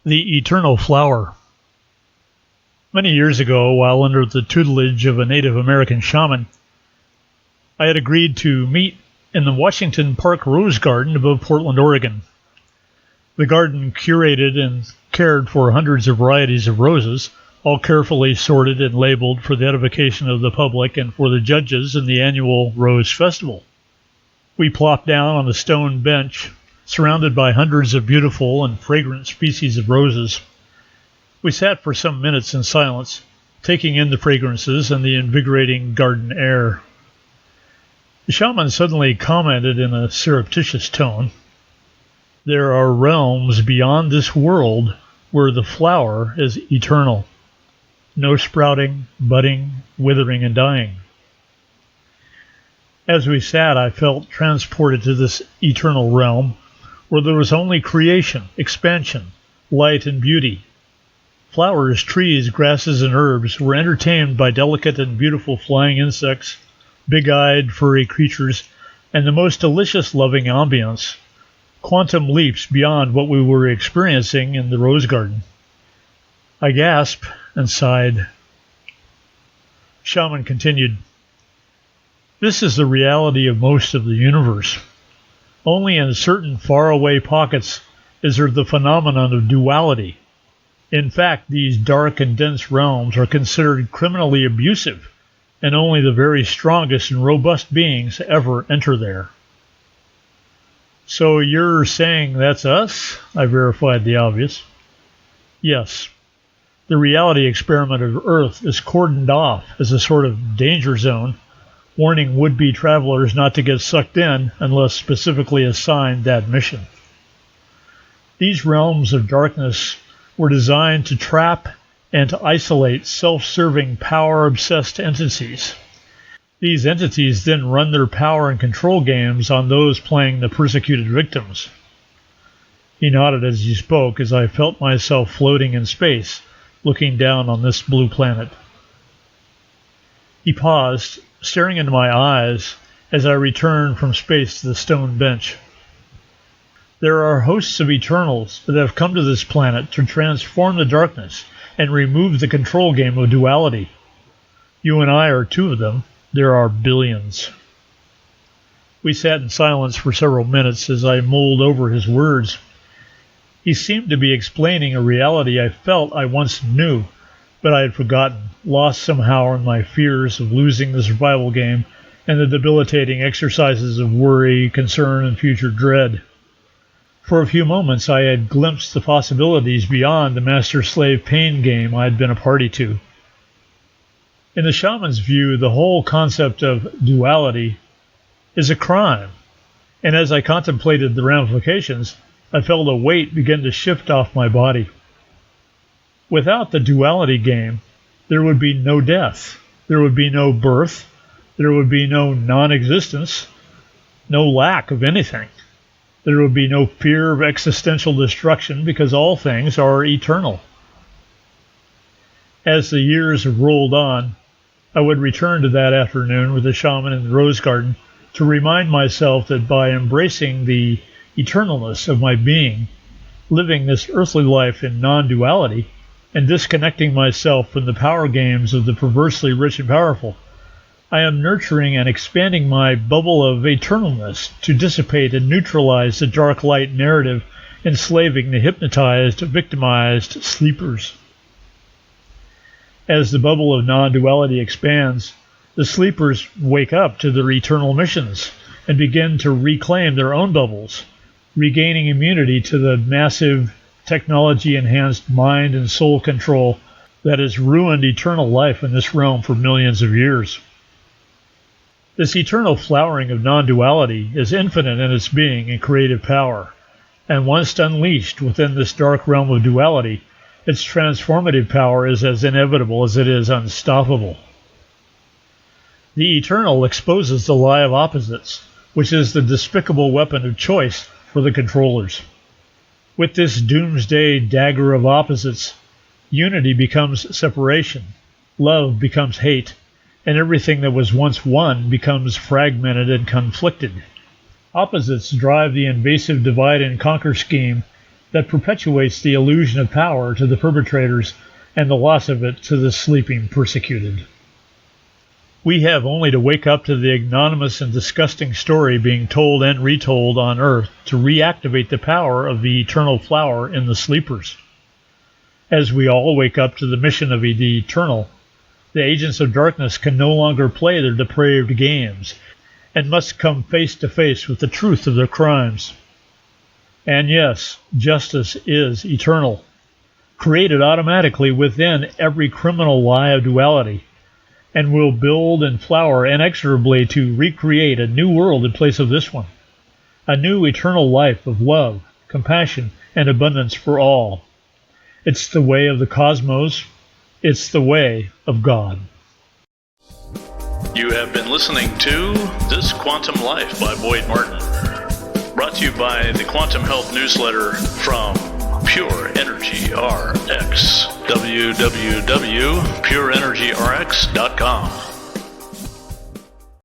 The Eternal Flower. Many years ago, while under the tutelage of a Native American shaman, I had agreed to meet in the Washington Park Rose Garden above Portland, Oregon. The garden curated and cared for hundreds of varieties of roses, all carefully sorted and labeled for the edification of the public and for the judges in the annual Rose Festival. We plopped down on a stone bench, surrounded by hundreds of beautiful and fragrant species of roses. We sat for some minutes in silence, taking in the fragrances and the invigorating garden air. The shaman suddenly commented in a surreptitious tone, "There are realms beyond this world where the flower is eternal. No sprouting, budding, withering, and dying." As we sat, I felt transported to this eternal realm, where there was only creation, expansion, light, and beauty. Flowers, trees, grasses, and herbs were entertained by delicate and beautiful flying insects, big-eyed, furry creatures, and the most delicious loving ambience, quantum leaps beyond what we were experiencing in the rose garden. I gasped and sighed. Shaman continued, "This is the reality of most of the universe. Only in certain faraway pockets is there the phenomenon of duality. In fact, these dark and dense realms are considered criminally abusive, and only the very strongest and robust beings ever enter there." "So you're saying that's us?" I verified the obvious. "Yes. The reality experiment of Earth is cordoned off as a sort of danger zone, warning would-be travelers not to get sucked in unless specifically assigned that mission. These realms of darkness were designed to trap and to isolate self-serving, power-obsessed entities. These entities then run their power and control games on those playing the persecuted victims." He nodded as he spoke, as I felt myself floating in space, looking down on this blue planet. He paused, staring into my eyes as I returned from space to the stone bench. "There are hosts of Eternals that have come to this planet to transform the darkness and remove the control game of duality. You and I are two of them. There are billions." We sat in silence for several minutes as I mulled over his words. He seemed to be explaining a reality I felt I once knew, but I had forgotten, lost somehow in my fears of losing the survival game and the debilitating exercises of worry, concern, and future dread. For a few moments I had glimpsed the possibilities beyond the master-slave pain game I had been a party to. In the shaman's view, the whole concept of duality is a crime, and as I contemplated the ramifications, I felt a weight begin to shift off my body. Without the duality game, there would be no death, there would be no birth, there would be no non-existence, no lack of anything. There would be no fear of existential destruction because all things are eternal. As the years rolled on, I would return to that afternoon with the shaman in the rose garden to remind myself that by embracing the eternalness of my being, living this earthly life in non-duality, and disconnecting myself from the power games of the perversely rich and powerful, I am nurturing and expanding my bubble of eternalness to dissipate and neutralize the dark light narrative enslaving the hypnotized, victimized sleepers. As the bubble of non-duality expands, the sleepers wake up to their eternal missions and begin to reclaim their own bubbles, regaining immunity to the massive technology-enhanced mind and soul control that has ruined eternal life in this realm for millions of years. This eternal flowering of non-duality is infinite in its being and creative power, and once unleashed within this dark realm of duality, its transformative power is as inevitable as it is unstoppable. The eternal exposes the lie of opposites, which is the despicable weapon of choice for the controllers. With this doomsday dagger of opposites, unity becomes separation, love becomes hate, and everything that was once one becomes fragmented and conflicted. Opposites drive the invasive divide and conquer scheme that perpetuates the illusion of power to the perpetrators and the loss of it to the sleeping persecuted. We have only to wake up to the ignominious and disgusting story being told and retold on earth to reactivate the power of the eternal flower in the sleepers. As we all wake up to the mission of the eternal, the agents of darkness can no longer play their depraved games and must come face to face with the truth of their crimes. And yes, justice is eternal, created automatically within every criminal lie of duality, and will build and flower inexorably to recreate a new world in place of this one, a new eternal life of love, compassion, and abundance for all. It's the way of the cosmos. It's the way of God. You have been listening to This Quantum Life by Boyd Martin, brought to you by the Quantum Health newsletter from Pure Energy RX, www.pureenergyrx.com.